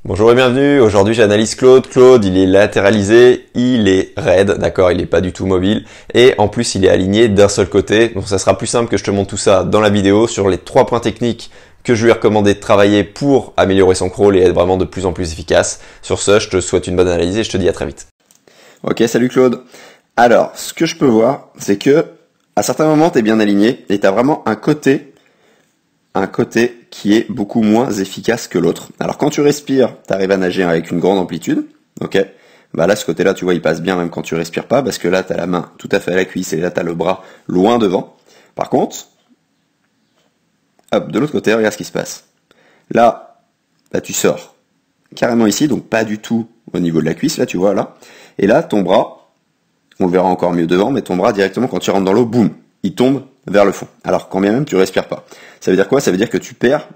Bonjour et bienvenue, aujourd'hui j'analyse Claude. Claude, il est latéralisé, il est raide, d'accord, il n'est pas du tout mobile et en plus il est aligné d'un seul côté. Donc ça sera plus simple que je te montre tout ça dans la vidéo sur les 3 points techniques que je lui ai recommandé de travailler pour améliorer son crawl et être vraiment de plus en plus efficace. Sur ce, je te souhaite une bonne analyse et je te dis à très vite. Ok, salut Claude. Alors, ce que je peux voir, c'est que à certains moments tu es bien aligné et tu as vraiment un côté qui est beaucoup moins efficace que l'autre. Alors quand tu respires, tu arrives à nager avec une grande amplitude, ok. Bah là, ce côté-là, tu vois, il passe bien même quand tu respires pas, parce que là, tu as la main tout à fait à la cuisse et là, tu as le bras loin devant. Par contre, hop, de l'autre côté, regarde ce qui se passe. Là, tu sors carrément ici, donc pas du tout au niveau de la cuisse, là, tu vois, là. Et là, ton bras, on le verra encore mieux devant, mais ton bras, directement, quand tu rentres dans l'eau, boum, il tombe vers le fond. Alors, quand bien même, tu respires pas. Ça veut dire quoi? Ça veut dire que tu perds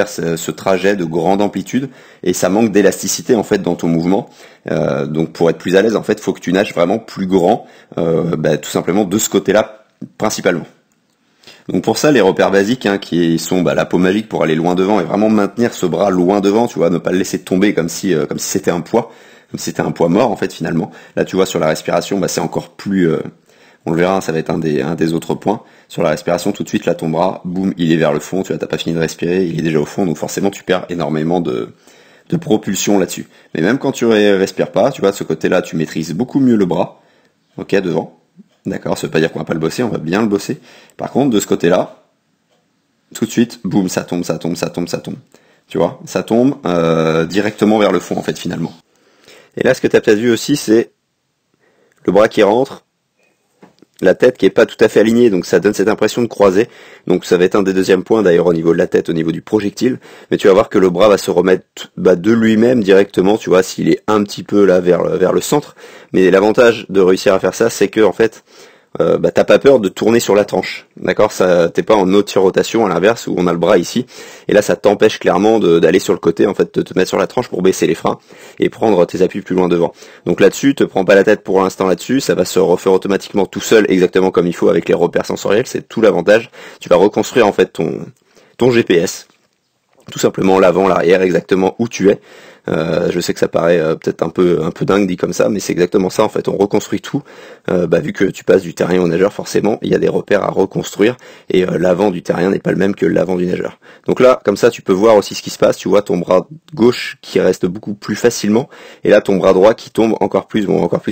ce trajet de grande amplitude et ça manque d'élasticité, en fait, dans ton mouvement. Donc, pour être plus à l'aise, en fait, faut que tu nages vraiment plus grand, tout simplement de ce côté-là, principalement. Donc pour ça, les repères basiques qui sont la peau magique pour aller loin devant et vraiment maintenir ce bras loin devant, tu vois, ne pas le laisser tomber comme si c'était un poids, comme si c'était un poids mort en fait finalement. Là, tu vois, sur la respiration, c'est encore plus, on le verra, ça va être un des autres points. Sur la respiration, tout de suite, là, ton bras, boum, il est vers le fond, tu vois, t'as pas fini de respirer, il est déjà au fond, donc forcément, tu perds énormément de propulsion là-dessus. Mais même quand tu respires pas, tu vois, de ce côté-là, tu maîtrises beaucoup mieux le bras, ok, devant. D'accord, ça veut pas dire qu'on va pas le bosser, on va bien le bosser. Par contre, de ce côté-là, tout de suite, boum, ça tombe. Tu vois, ça tombe directement vers le fond, en fait, finalement. Et là, ce que tu as peut-être vu aussi, c'est le bras qui rentre, la tête qui est pas tout à fait alignée, donc ça donne cette impression de croiser. Donc ça va être un des deuxièmes points, d'ailleurs, au niveau de la tête, au niveau du projectile. Mais tu vas voir que le bras va se remettre de lui-même directement, tu vois, s'il est un petit peu là vers le centre. Mais l'avantage de réussir à faire ça, c'est que en fait, t'as pas peur de tourner sur la tranche, d'accord? Ça, t'es pas en auto-rotation à l'inverse où on a le bras ici, et là ça t'empêche clairement d'aller sur le côté, en fait, de te mettre sur la tranche pour baisser les freins et prendre tes appuis plus loin devant. Donc là-dessus, te prends pas la tête pour l'instant là-dessus, ça va se refaire automatiquement tout seul, exactement comme il faut avec les repères sensoriels, c'est tout l'avantage. Tu vas reconstruire en fait ton GPS, tout simplement l'avant, l'arrière, exactement où tu es. Je sais que ça paraît peut-être un peu dingue dit comme ça, mais c'est exactement ça en fait. On reconstruit tout. Vu que tu passes du terrien au nageur, forcément, il y a des repères à reconstruire et l'avant du terrien n'est pas le même que l'avant du nageur. Donc là, comme ça, tu peux voir aussi ce qui se passe. Tu vois ton bras gauche qui reste beaucoup plus facilement, et là ton bras droit qui tombe encore plus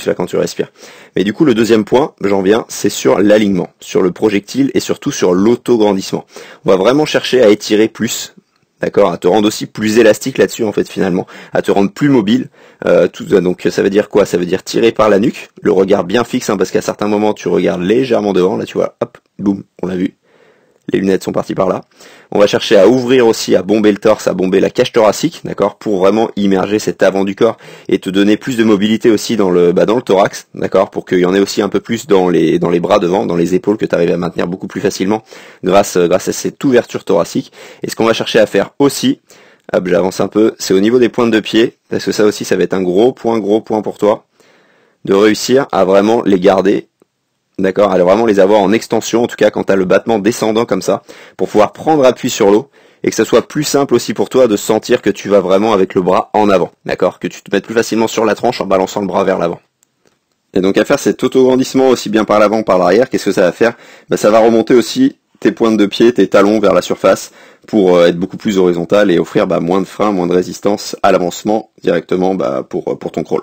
là quand tu respires. Mais du coup, le deuxième point, j'en viens, c'est sur l'alignement, sur le projectile et surtout sur l'autograndissement. On va vraiment chercher à étirer plus. D'accord, à te rendre aussi plus élastique là-dessus en fait finalement, à te rendre plus mobile. Donc ça veut dire quoi? Ça veut dire tirer par la nuque, le regard bien fixe, parce qu'à certains moments tu regardes légèrement devant, là tu vois, hop, boum, on l'a vu. Les lunettes sont parties par là. On va chercher à ouvrir aussi, à bomber le torse, à bomber la cage thoracique, d'accord, pour vraiment immerger cet avant du corps et te donner plus de mobilité aussi dans le thorax, d'accord, pour qu'il y en ait aussi un peu plus dans les bras devant, dans les épaules, que tu arrives à maintenir beaucoup plus facilement grâce à cette ouverture thoracique. Et ce qu'on va chercher à faire aussi, hop, j'avance un peu, c'est au niveau des pointes de pied, parce que ça aussi, ça va être un gros point pour toi, de réussir à vraiment les garder. D'accord, allez vraiment les avoir en extension, en tout cas quand tu as le battement descendant comme ça, pour pouvoir prendre appui sur l'eau, et que ça soit plus simple aussi pour toi de sentir que tu vas vraiment avec le bras en avant, d'accord, que tu te mettes plus facilement sur la tranche en balançant le bras vers l'avant. Et donc à faire cet auto-grandissement aussi bien par l'avant que par l'arrière, qu'est-ce que ça va faire? Ça va remonter aussi tes pointes de pied, tes talons vers la surface, pour être beaucoup plus horizontal et offrir moins de frein, moins de résistance à l'avancement directement pour ton crawl.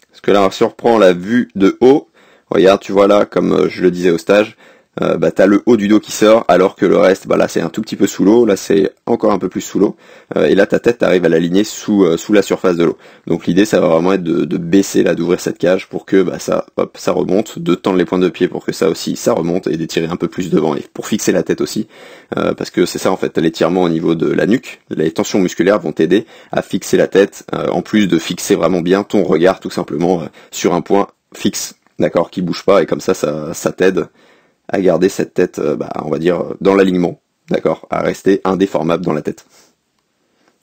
Parce que là on surprend la vue de haut. Regarde, tu vois là, comme je le disais au stage, t'as le haut du dos qui sort, alors que le reste, là c'est un tout petit peu sous l'eau, là c'est encore un peu plus sous l'eau, et là ta tête t'arrive à l'aligner sous la surface de l'eau. Donc l'idée ça va vraiment être de baisser là, d'ouvrir cette cage pour que ça remonte, de tendre les pointes de pied pour que ça aussi ça remonte et d'étirer un peu plus devant et pour fixer la tête aussi, parce que c'est ça en fait, l'étirement au niveau de la nuque, les tensions musculaires vont t'aider à fixer la tête, en plus de fixer vraiment bien ton regard tout simplement sur un point fixe. D'accord, qui bouge pas, et comme ça t'aide à garder cette tête, on va dire, dans l'alignement, d'accord, à rester indéformable dans la tête.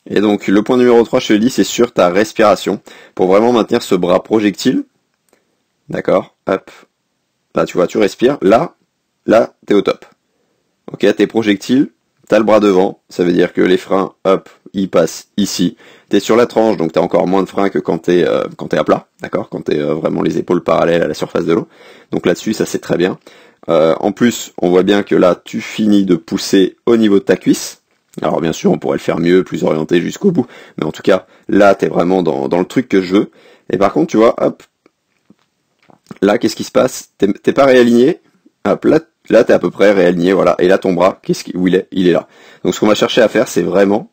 Et donc, le point numéro 3, je te le dis, c'est sur ta respiration, pour vraiment maintenir ce bras projectile, d'accord, hop, là, tu vois, tu respires, là, t'es au top. Ok, t'es projectile, t'as le bras devant, ça veut dire que les freins, hop, ils passent ici, T'es sur la tranche, donc t'as encore moins de frein que quand t'es à plat, d'accord, quand t'es vraiment les épaules parallèles à la surface de l'eau. Donc là-dessus, ça c'est très bien. En plus, on voit bien que là, tu finis de pousser au niveau de ta cuisse. Alors bien sûr, on pourrait le faire mieux, plus orienté jusqu'au bout, mais en tout cas, là, t'es vraiment dans le truc que je veux. Et par contre, tu vois, hop, là, qu'est-ce qui se passe? T'es pas réaligné. Hop, là, t'es à peu près réaligné, voilà. Et là, ton bras, où il est? Il est là. Donc, ce qu'on va chercher à faire, c'est vraiment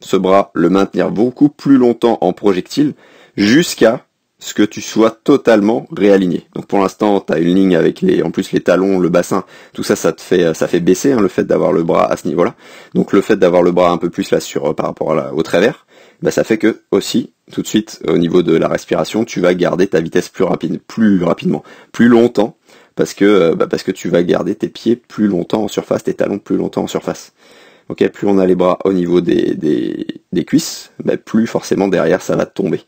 ce bras, le maintenir beaucoup plus longtemps en projectile, jusqu'à ce que tu sois totalement réaligné. Donc, pour l'instant, t'as une ligne avec en plus les talons, le bassin, tout ça, ça fait baisser, hein, le fait d'avoir le bras à ce niveau-là. Donc, le fait d'avoir le bras un peu plus là par rapport au travers, bah, ça fait que aussi, tout de suite, au niveau de la respiration, tu vas garder ta vitesse plus rapidement, plus longtemps, parce que tu vas garder tes pieds plus longtemps en surface, tes talons plus longtemps en surface. Ok, plus on a les bras au niveau des cuisses, bah, plus forcément derrière ça va tomber.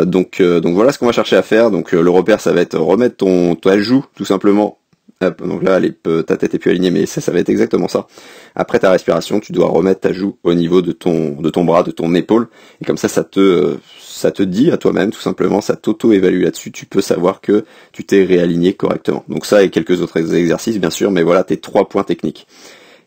Donc voilà ce qu'on va chercher à faire. Donc le repère, ça va être remettre ta joue tout simplement. Hop, donc là, ta tête est plus alignée, mais ça va être exactement ça. Après ta respiration, tu dois remettre ta joue au niveau de ton bras, de ton épaule, et comme ça te dit à toi-même, tout simplement, ça t'auto-évalue là-dessus, tu peux savoir que tu t'es réaligné correctement. Donc ça et quelques autres exercices, bien sûr, mais voilà tes 3 points techniques.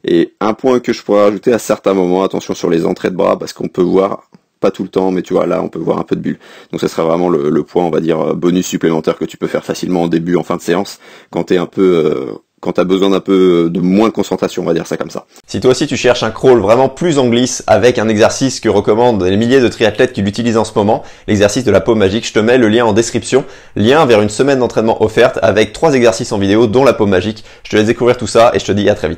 Et un point que je pourrais rajouter à certains moments, attention sur les entrées de bras, parce qu'on peut voir, pas tout le temps, mais tu vois, là, on peut voir un peu de bulle. Donc ça sera vraiment le point, on va dire, bonus supplémentaire que tu peux faire facilement en début, en fin de séance, quand t'as besoin d'un peu de moins de concentration, on va dire ça comme ça. Si toi aussi tu cherches un crawl vraiment plus en glisse avec un exercice que recommandent les milliers de triathlètes qui l'utilisent en ce moment, l'exercice de la paume magique, je te mets le lien en description, lien vers une semaine d'entraînement offerte avec 3 exercices en vidéo dont la paume magique. Je te laisse découvrir tout ça et je te dis à très vite.